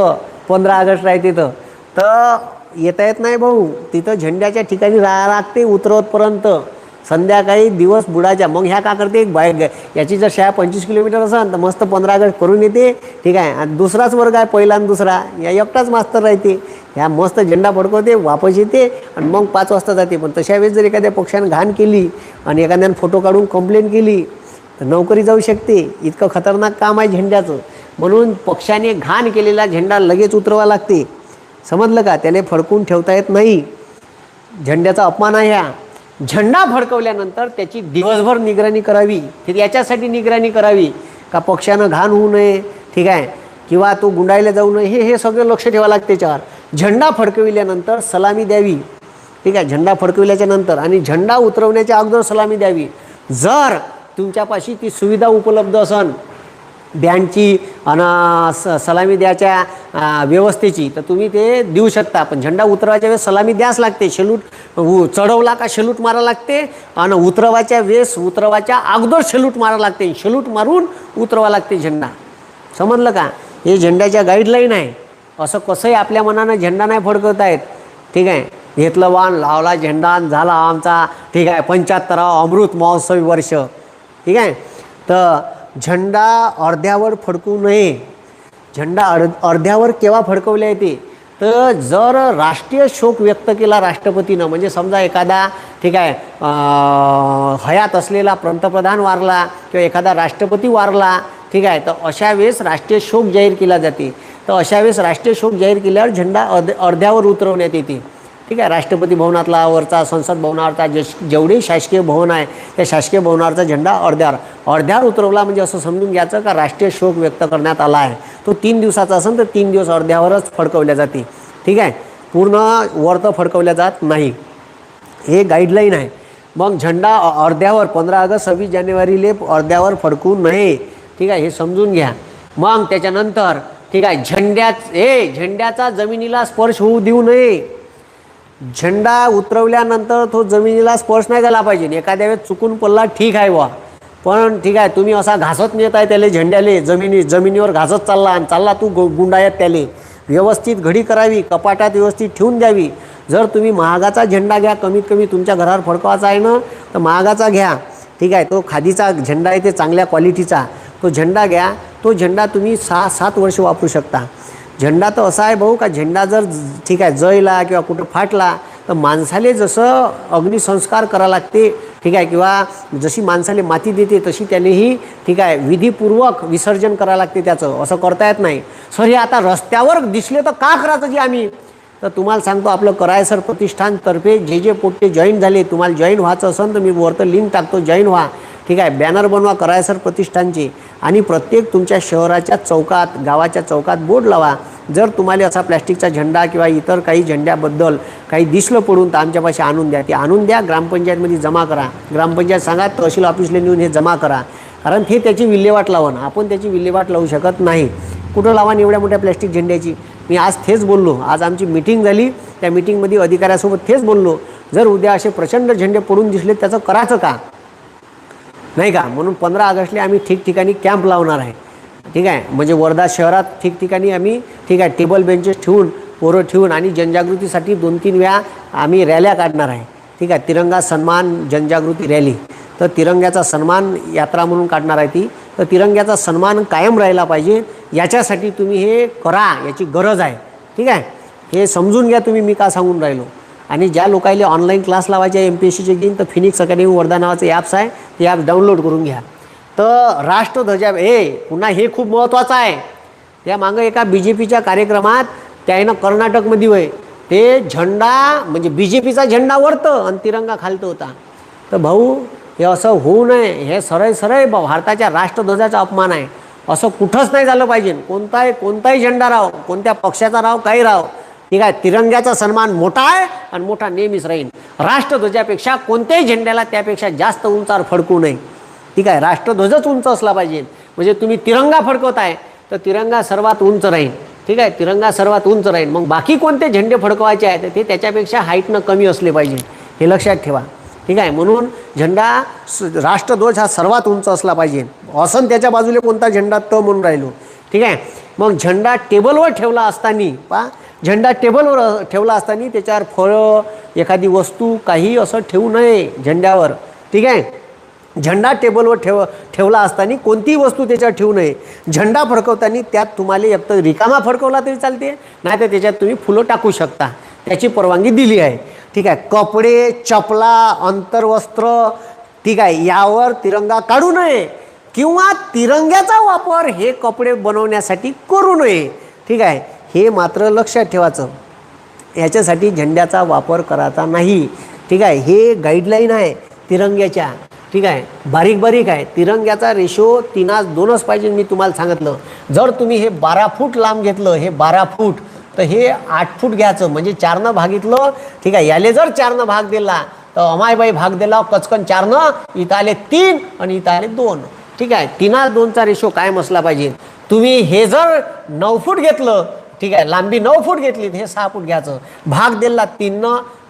15 ऑगस्ट राहते तर येता येत नाही भाऊ. तिथं झेंड्याच्या ठिकाणी राहायला लागते उतरवतपर्यंत. संध्याकाळी दिवस बुडाच्या. मग ह्या का करते, याची जर शाळा 25 किलोमीटर असेल तर मस्त 15 ऑगस्ट करून येते. ठीक आहे, आणि दुसराच वर्ग आहे, पहिला आणि दुसरा, या एकटाच मास्तर राहते. ह्या मस्त झेंडा फडकवते, वापस येते आणि मग 5 वाजता जाते. पण तशा वेळेस जर एखाद्या पक्षानं घाण केली आणि एखाद्यानं फोटो काढून कंप्लेंट केली तर नोकरी जाऊ शकते. इतकं खतरनाक काम आहे झेंड्याचं. म्हणून पक्षाने घाण केलेला झेंडा लगेच उतरवा लागते. समजलं का? त्याला फडकून ठेवता येत नाही. झेंड्याचा अपमान आहे हा. झेंडा फडकवल्यानंतर त्याची दिवसभर निगराणी करावी. याच्यासाठी निगराणी करावी का पक्षानं घाण होऊ नये, ठीक आहे, किंवा तो गुंडायला जाऊ नये, हे सगळं लक्ष ठेवावं लागते त्याच्यावर. झेंडा फडकविल्यानंतर सलामी द्यावी, ठीक आहे, झेंडा फडकविल्याच्या नंतर आणि झेंडा उतरवण्याच्या अगोदर सलामी द्यावी. जर तुमच्यापाशी ती सुविधा उपलब्ध असन बँडची आणि सलामी द्यायच्या व्यवस्थेची तर तुम्ही ते देऊ शकता. पण झेंडा उतरवायच्या वेळेस सलामी द्यास लागते. शलूट चढवला का शलूट मारा लागते आणि उतरवायच्या वेळेस उतरवायच्या अगोदर शलूट मारा लागते. शलूट मारून उतरवा लागते झेंडा. समजलं का? हे झेंड्याच्या गाईडलाईन आहे. असं कसंही आपल्या मनानं झेंडा नाही फडकवता येत, ठीक आहे. घेतलं वाण, लावला झेंडा, झाला आमचा, ठीक आहे, 75वा अमृत महोत्सवी वर्ष, ठीक आहे. तर झेंडा अर्ध्यावर फडकू नये. झेंडा अर्ध्यावर केव्हा फडकवल्या येते तर जर राष्ट्रीय शोक व्यक्त केला राष्ट्रपतीनं, म्हणजे समजा एखादा, ठीक आहे, हयात असलेला पंतप्रधान वारला किंवा एखादा राष्ट्रपती वारला, ठीक आहे, तर अशा वेळेस राष्ट्रीय शोक जाहीर केला जाते. तर अशा वेळेस राष्ट्रीय शोक जाहीर केल्यावर झेंडा अर्ध्यावर उतरवण्यात येते, ठीक आहे. राष्ट्रपती भवनातला वरचा, संसद भवनावरचा, जेवढे शासकीय भवन आहे त्या शासकीय भवनावरचा झेंडा अर्ध्यावर उतरवला म्हणजे असं समजून घ्यायचं का राष्ट्रीय शोक व्यक्त करण्यात आला आहे. तो 3 दिवसाचा असेल तर 3 दिवस अर्ध्यावरच फडकवल्या जाते, ठीक आहे. पूर्ण वर तर फडकवल्या जात नाही. हे गाईडलाईन आहे. मग झेंडा अर्ध्यावर 15 ऑगस्ट 26 जानेवारीले अर्ध्यावर फडकू नये, ठीक आहे, हे समजून घ्या. मग त्याच्यानंतर, ठीक आहे, झेंड्याचा जमिनीला स्पर्श होऊ देऊ नये. झेंडा उतरवल्यानंतर तो जमिनीला स्पर्श नाही झाला पाहिजे. एखाद्या वेळेस चुकून पडला, ठीक आहे बा, पण ठीक आहे, तुम्ही असा घासत नेत आहे त्याला झेंड्याले, जमिनीवर घासत चालला तू गुंडायत त्याले. व्यवस्थित घडी करावी, कपाटात व्यवस्थित ठेवून द्यावी. जर तुम्ही महागाचा झेंडा घ्या, कमीत कमी तुमच्या घरावर फडकवायचा आहे ना, तर महागाचा घ्या, ठीक आहे. तो खादीचा झेंडा आहे, ते चांगल्या क्वालिटीचा तो झेंडा घ्या. तो झेंडा तुम्ही 6-7 वर्ष वापरू शकता. झेंडा तर असा आहे भाऊ का झेंडा जर, ठीक आहे, जळला किंवा कुठं फाटला तर माणसाले जसं अग्निसंस्कार करावं लागते, ठीक आहे, किंवा जशी माणसाले माती देते तशी त्यानेही, ठीक आहे, विधीपूर्वक विसर्जन करावं लागते त्याचं. असं करता येत नाही. सर हे आता रस्त्यावर दिसले तर का करायचं जी आम्ही, तर तुम्हाला सांगतो आपलं करायसर प्रतिष्ठानतर्फे जे पोट्टे जॉईन झाले, तुम्हाला जॉईन व्हायचं असेल तर मी वरतं लिंक टाकतो, जॉईन व्हा, ठीक आहे. बॅनर बनवा करायसर प्रतिष्ठानचे आणि प्रत्येक तुमच्या शहराच्या चौकात, गावाच्या चौकात बोर्ड लावा. जर तुम्हाला असा प्लॅस्टिकचा झेंडा किंवा इतर काही झेंड्याबद्दल काही दिसलं पडून तर आमच्यापाशी आणून द्या. ते आणून द्या, ग्रामपंचायतमध्ये जमा करा. ग्रामपंचायत सांगा तहसील ऑफिसला नेऊन हे जमा करा. कारण ते त्याची विल्हेवाट लावून आपण त्याची विल्हेवाट लावू शकत नाही. कुठं लावा एवढ्या मोठ्या प्लॅस्टिक झेंड्याची. मी आज तेच बोललो. आज आमची मीटिंग झाली, त्या मीटिंगमध्ये अधिकाऱ्यासोबत तेच बोललो. जर उद्या असे प्रचंड झेंडे पडून दिसले त्याचं करायचं का नाही का. म्हणून 15 ऑगस्टला आम्ही ठिकठिकाणी कॅम्प लावणार आहे, ठीक आहे. म्हणजे वर्धा शहरात ठिकठिकाणी आम्ही, ठीक आहे, टेबल बेंचेस ठेवून, पोरं ठेवून आणि जनजागृतीसाठी 2-3 वेळा आम्ही रॅल्या काढणार आहे, ठीक आहे. तिरंगा सन्मान जनजागृती रॅली. तर तिरंग्याचा सन्मान यात्रा म्हणून काढणार आहे ती. तर तिरंग्याचा सन्मान कायम राहिला पाहिजे याच्यासाठी तुम्ही हे करा, याची गरज आहे, ठीक आहे. हे समजून घ्या तुम्ही मी का सांगून राहिलो. आणि ज्या लोकांना ऑनलाईन क्लास लावायचे MPSCचे घेईन तर फिनिक्स अकॅडमी वर्धा नावाचं ॲप्स आहे, ते ॲप डाउनलोड करून घ्या. तर राष्ट्रध्वजा पुन्हा हे खूप महत्त्वाचं आहे. त्या मागं एका BJPच्या कार्यक्रमात त्यानं कर्नाटकमध्ये होय ते झेंडा म्हणजे BJPचा झेंडा वरतं आणि तिरंगा खालतं होता. तर भाऊ हे असं होऊ नये. हे सरळ भारताच्या राष्ट्रध्वजाचा अपमान आहे. असं कुठंच नाही झालं पाहिजे. कोणताही झेंडा राहो, कोणत्या पक्षाचा राहो, काही राहो, ठीक आहे. तिरंग्याचा सन्मान मोठा आहे आणि मोठा नेहमीच राहील. राष्ट्रध्वजापेक्षा कोणत्याही झेंड्याला त्यापेक्षा जास्त उंचावर फडकू नये, ठीक आहे. राष्ट्रध्वजच उंच असला पाहिजे. म्हणजे तुम्ही तिरंगा फडकवताय तर तिरंगा सर्वात उंच राहील, ठीक आहे. तिरंगा सर्वात उंच राहील. मग बाकी कोणते झेंडे फडकवायचे आहेत ते त्याच्यापेक्षा हाईटनं कमी असले पाहिजे, हे लक्षात ठेवा, ठीक आहे. म्हणून झेंडा राष्ट्रध्वज हा सर्वात उंच असला पाहिजे. असं त्याच्या बाजूला कोणता झेंडा म्हणून राहिलो, ठीक आहे. मग झेंडा टेबलवर ठेवला असताना झेंडा टेबलवर ठेवला असताना त्याच्यावर फळं, एखादी वस्तू, काही असं ठेवू नये झेंड्यावर, ठीक आहे. झेंडा टेबलवर ठेवला असताना कोणतीही वस्तू त्याच्यावर ठेवू नये. झेंडा फडकवताना त्यात तुम्हाला एक तर रिकामा फडकवला तरी चालते, नाही तर त्याच्यात तुम्ही फुलं टाकू शकता, त्याची परवानगी दिली आहे. ठीक आहे. कपडे, चपला, अंतर्वस्त्र, ठीक आहे, यावर तिरंगा काढू नये किंवा तिरंग्याचा वापर हे कपडे बनवण्यासाठी करू नये. ठीक आहे. हे मात्र लक्षात ठेवायचं, याच्यासाठी झेंड्याचा वापर करायचा नाही. ठीक आहे. हे गाईडलाईन आहे तिरंग्याच्या. ठीक आहे. बारीक बारीक आहे. तिरंग्याचा रेशो 3:2च पाहिजे. मी तुम्हाला सांगितलं, जर तुम्ही हे 12 फूट लांब घेतलं, हे 12 फूट, तर हे 8 फूट घ्यायचं, म्हणजे 4नं भागितलं. ठीक आहे. याले जर 4नं भाग दिला तर अमायबाई भाग दिला कचकन 4नं, इथं आले 3 आणि इथं आले 2. ठीक आहे. 3:2चा रेशो कायम असला पाहिजे. तुम्ही हे जर 9 फूट घेतलं, ठीक आहे, लांबी 9 फूट घेतली, हे 6 फूट घ्यायचं. भाग दिला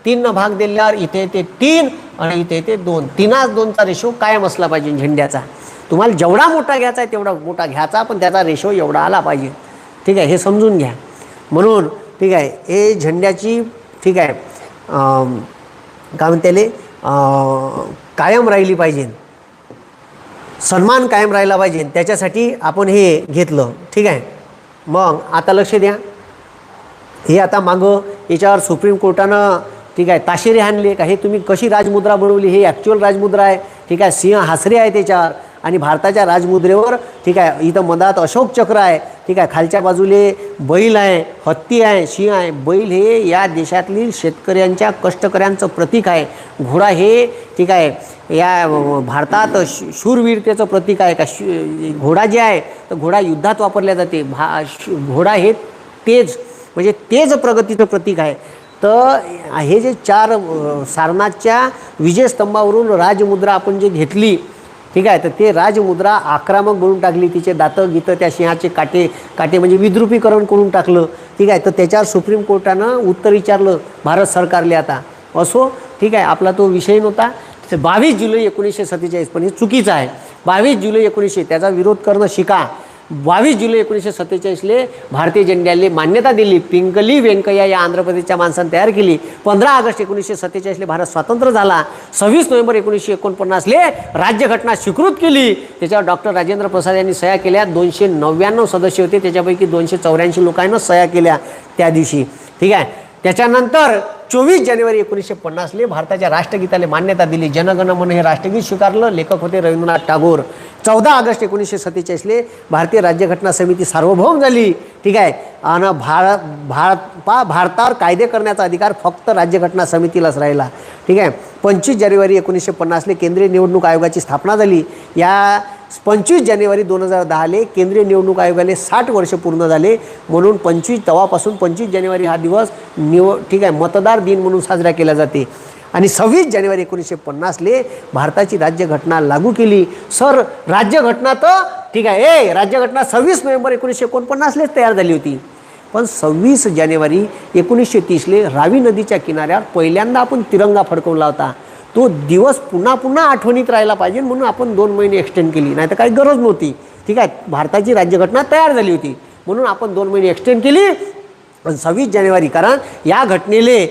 3नं भाग दिल्यावर इथे येते 3 आणि इथे येते 2. 3:2चा रेशो कायम असला पाहिजे झेंड्याचा. तुम्हाला जेवढा मोठा घ्यायचा आहे तेवढा मोठा घ्यायचा, पण त्याचा रेशो एवढा आला पाहिजे. ठीक आहे. हे समजून घ्या. म्हणून ठीक आहे, हे झेंड्याची ठीक आहे काय म्हणते कायम राहिली पाहिजे, सन्मान कायम राहिला पाहिजे, त्याच्यासाठी आपण हे घेतलं. ठीक आहे. मग आता लक्ष द्या, हे आता मागं याच्यावर सुप्रीम कोर्टानं ठीक आहे ताशेरे आणले का, हे तुम्ही कशी राजमुद्रा बनवली, हे ॲक्च्युअल राजमुद्रा आहे. ठीक आहे. सिंह हासरे आहे त्याच्यावर, आणि भारताच्या राजमुद्रेवर ठीक आहे इथं मधात अशोक चक्र आहे. ठीक आहे. खालच्या बाजूले बैल आहे, हत्ती आहे, सिंह आहे. बैल हे या देशातील शेतकऱ्यांच्या कष्टकऱ्यांचं प्रतीक आहे. घोडा हे ठीक आहे या भारतात शूरवीरतेचं प्रतीक आहे का. घोडा जे आहे तर घोडा युद्धात वापरला जाते. घोडा हे तेज म्हणजे तेज प्रगतीचं प्रतीक आहे. तर हे जे 4 सारनाथच्या विजयस्तंभावरून राजमुद्रा आपण जे घेतली, ठीक आहे, तर ते राजमुद्रा आक्रमक बनवून टाकली. तिचे दातं गीतं त्या सिंहाचे काटे म्हणजे विद्रुपीकरण करून टाकलं. ठीक आहे. तर त्याच्यावर सुप्रीम कोर्टानं उत्तर विचारलं भारत सरकारले. आता असो, ठीक आहे, आपला तो विषय नव्हता. 22 जुलै 1947, पण हे चुकीचं आहे. 22 जुलै 1900 त्याचा विरोध करणं शिका. 22 जुलै 1947 भारतीय झेंड्याला मान्यता दिली. पिंगली व्यंकय्या या आंध्र प्रदेशच्या माणसानं तयार केली. 15 ऑगस्ट 1947 भारत स्वतंत्र झाला. 26 नोव्हेंबर 1949 राज्यघटना स्वीकृत केली. त्याच्यावर डॉक्टर राजेंद्र प्रसाद यांनी सह्या केल्या. 299 सदस्य होते, त्याच्यापैकी 284 लोकांना सह्या केल्या त्या दिवशी. ठीक आहे. त्याच्यानंतर 24 जानेवारी 1950 भारताच्या राष्ट्रगीताला मान्यता दिली. जनगण मन हे राष्ट्रगीत स्वीकारलं. लेखक होते रवींद्रनाथ टागोर. 14 ऑगस्ट 1947 भारतीय राज्यघटना समिती सार्वभौम झाली. ठीक आहे. आणि भारतावर कायदे करण्याचा अधिकार फक्त राज्यघटना समितीलाच राहिला. ठीक आहे. 25 जानेवारी 1950 केंद्रीय निवडणूक आयोगाची स्थापना झाली. या 25 जानेवारी 2010 केंद्रीय निवडणूक आयोगाला 60 वर्ष पूर्ण झाले. म्हणून तेव्हापासून 25 जानेवारी हा दिवस ठीक आहे मतदार दिन म्हणून साजरा केला जाते. आणि 26 जानेवारी 1950 भारताची राज्यघटना लागू केली. सर राज्यघटना तर ठीक आहे राज्यघटना 26 नोव्हेंबर 1949 तयार झाली होती, पण 26 जानेवारी 1930 रावी नदीच्या किनाऱ्यावर पहिल्यांदा आपण तिरंगा फडकवला होता. तो दिवस पुन्हा आठवणीत राहायला पाहिजे म्हणून आपण 2 महिने एक्सटेंड केली, नाही तर काही गरज नव्हती. ठीक आहे. भारताची राज्यघटना तयार झाली होती म्हणून आपण 2 महिने एक्सटेंड केली. आणि 26 जानेवारी कारण या घटनेले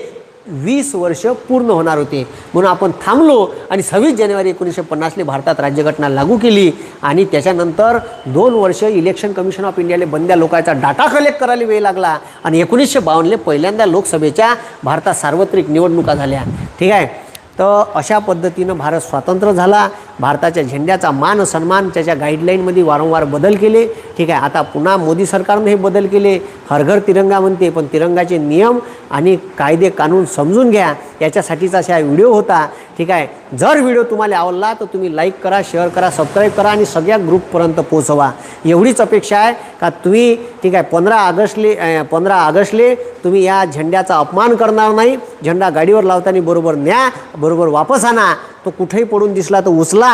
20 वर्ष पूर्ण होणार होते म्हणून आपण थांबलो. आणि 26 जानेवारी 1950 भारतात राज्यघटना लागू केली. आणि त्याच्यानंतर 2 वर्ष इलेक्शन कमिशन ऑफ इंडियाला बंद्या लोकांचा डाटा कलेक्ट करायला वेळ लागला. आणि 1952 पहिल्यांदा लोकसभेच्या भारतात सार्वत्रिक निवडणुका झाल्या. ठीक आहे. तर अशा पद्धतीनं भारत स्वतंत्र झाला. भारताच्या झेंड्याचा मान सन्मान त्याच्या गाईडलाईनमध्ये वारंवार बदल केले. ठीक आहे. आता पुन्हा मोदी सरकारने हे बदल केले. हर घर तिरंगा म्हणते, पण तिरंगाचे नियम आणि कायदे कानून समजून घ्या, याच्यासाठीचा असा व्हिडिओ होता. ठीक आहे. जर व्हिडिओ तुम्हाला आवडला तर तुम्ही लाईक करा, शेअर करा, सबस्क्राईब करा आणि सगळ्या ग्रुपपर्यंत पोहोचवा. एवढीच अपेक्षा आहे का तुम्ही ठीक आहे 15 ऑगस्टले तुम्ही या झेंड्याचा अपमान करणार नाही. झेंडा गाडीवर लावताना बरोबर न्या, बरोबर वापस आणा. तो कुठेही पडून दिसला तर उचला.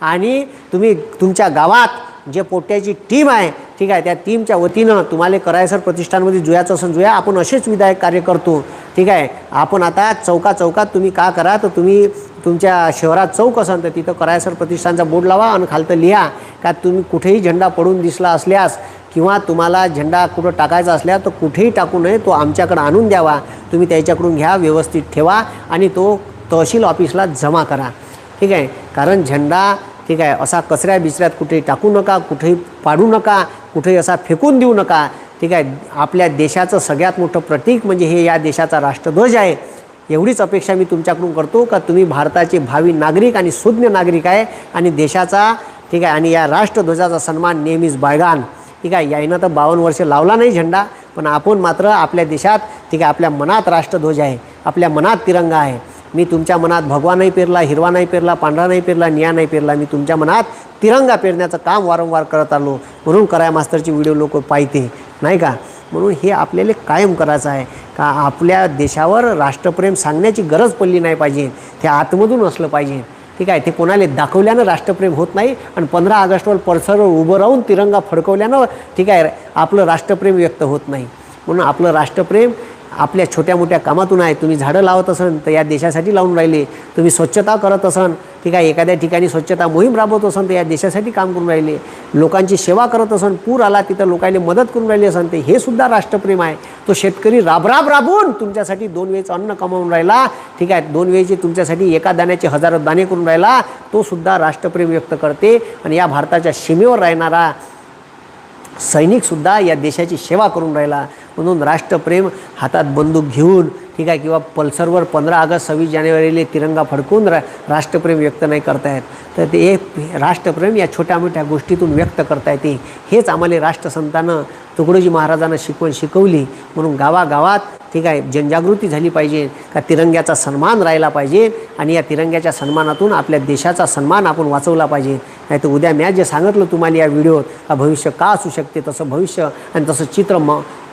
आणि तुम्ही तुमच्या गावात जे पोट्याची टीम आहे ठीक आहे त्या टीमच्या वतीनं तुम्हाला करायसर प्रतिष्ठानमध्ये जुयाचं असेल जुया. आपण असेच विधायक कार्य करतो. ठीक आहे. आपण आता चौकात तुम्ही का करा तर तुम्ही तुमच्या शहरात चौक असेल तर तिथं करायसर प्रतिष्ठानचा बोर्ड लावा आणि खालतं लिहा का तुम्ही कुठेही झेंडा पडून दिसला असल्यास किंवा तुम्हाला झेंडा कुठं टाकायचा असल्या तर कुठेही टाकू नये, तो आमच्याकडे आणून द्यावा. तुम्ही त्याच्याकडून घ्या, व्यवस्थित ठेवा आणि तो तहसील ऑफिसला जमा करा. ठीक आहे. कारण झेंडा ठीक आहे असा कचऱ्या बिचऱ्यात कुठेही टाकू नका, कुठेही पाडू नका, कुठेही असा फेकून देऊ नका. ठीक आहे. आपल्या देशाचं सगळ्यात मोठं प्रतीक म्हणजे हे या देशाचा राष्ट्रध्वज आहे. एवढीच अपेक्षा मी तुमच्याकडून करतो का तुम्ही भारताचे भावी नागरिक आणि सुज्ञ नागरिक आहे आणि देशाचा ठीक आहे आणि या राष्ट्रध्वजाचा सन्मान नेहमीच बाळगान. ठीक आहे. याईनं तर 52 वर्ष लावला नाही झेंडा, पण आपण मात्र आपल्या देशात ठीक आहे आपल्या मनात राष्ट्रध्वज आहे, आपल्या मनात तिरंगा आहे. मी तुमच्या मनात भगवा नाही पेरला, हिरवा नाही पेरला, पांढरा नाही पेरला, निळा नाही पेरला, मी तुमच्या मनात तिरंगा पेरण्याचं काम वारंवार करत आलो. म्हणून कराय मास्तरची व्हिडिओ लोक पाहते नाही का. म्हणून हे आपल्याला कायम करायचं आहे का आपल्या देशावर राष्ट्रप्रेम सांगण्याची गरज पडली नाही पाहिजे, ते आतमधून असलं पाहिजे. ठीक आहे. ते कोणाला दाखवल्यानं राष्ट्रप्रेम होत नाही आणि 15 ऑगस्टवर परसरवर उभं राहून तिरंगा फडकवल्यानं ठीक आहे आपलं राष्ट्रप्रेम व्यक्त होत नाही. म्हणून आपलं राष्ट्रप्रेम आपल्या छोट्या मोठ्या कामातून आहे. तुम्ही झाडं लावत असन तर या देशासाठी लावून राहिले, तुम्ही स्वच्छता करत असन ठीक आहे एखाद्या ठिकाणी स्वच्छता मोहीम राबवत असन तर या देशासाठी काम करून राहिले, लोकांची सेवा करत असन, पूर आला तिथं लोकांना मदत करून राहिली असन ते हे सुद्धा राष्ट्रप्रेम आहे. तो शेतकरी राबून तुमच्यासाठी 2 वेळेचं अन्न कमावून राहिला. ठीक आहे. 2 वेळेचे तुमच्यासाठी एका दाण्याचे हजारो दाणे करून राहिला, तो सुद्धा राष्ट्रप्रेम व्यक्त करते. आणि या भारताच्या सीमेवर राहणारा सैनिकसुद्धा या देशाची सेवा करून राहिला. म्हणून राष्ट्रप्रेम हातात बंदूक घेऊन ठीक आहे किंवा पल्सरवर 15 ऑगस्ट 26 जानेवारीला तिरंगा फडकून राष्ट्रप्रेम व्यक्त नाही करता येत. तर ते राष्ट्रप्रेम या छोट्या मोठ्या गोष्टीतून व्यक्त करता येते. हेच आम्हाला राष्ट्रसंतानं तुकडोजी महाराजांना शिकवली. म्हणून गावागावात ठीक आहे जनजागृती झाली पाहिजे का तिरंग्याचा सन्मान राहिला पाहिजे आणि या तिरंग्याच्या सन्मानातून आपल्या देशाचा सन्मान आपण वाचवला पाहिजे. नाही तर उद्या मी जे सांगितलं तुम्हाला या व्हिडिओत का भविष्य का असू शकते तसं भविष्य आणि तसं चित्र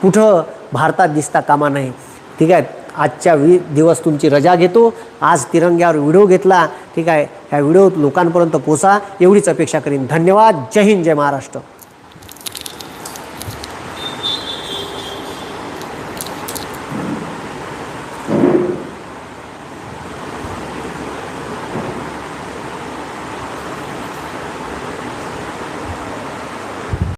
कुठं भारतात दिसता कामा नाही. ठीक आहे. आजच्या दिवस तुमची रजा घेतो. आज तिरंग्यावर व्हिडिओ घेतला. ठीक आहे. ह्या व्हिडिओ लोकांपर्यंत पोचा एवढीच अपेक्षा करीन. धन्यवाद. जय हिंद, जय महाराष्ट्र.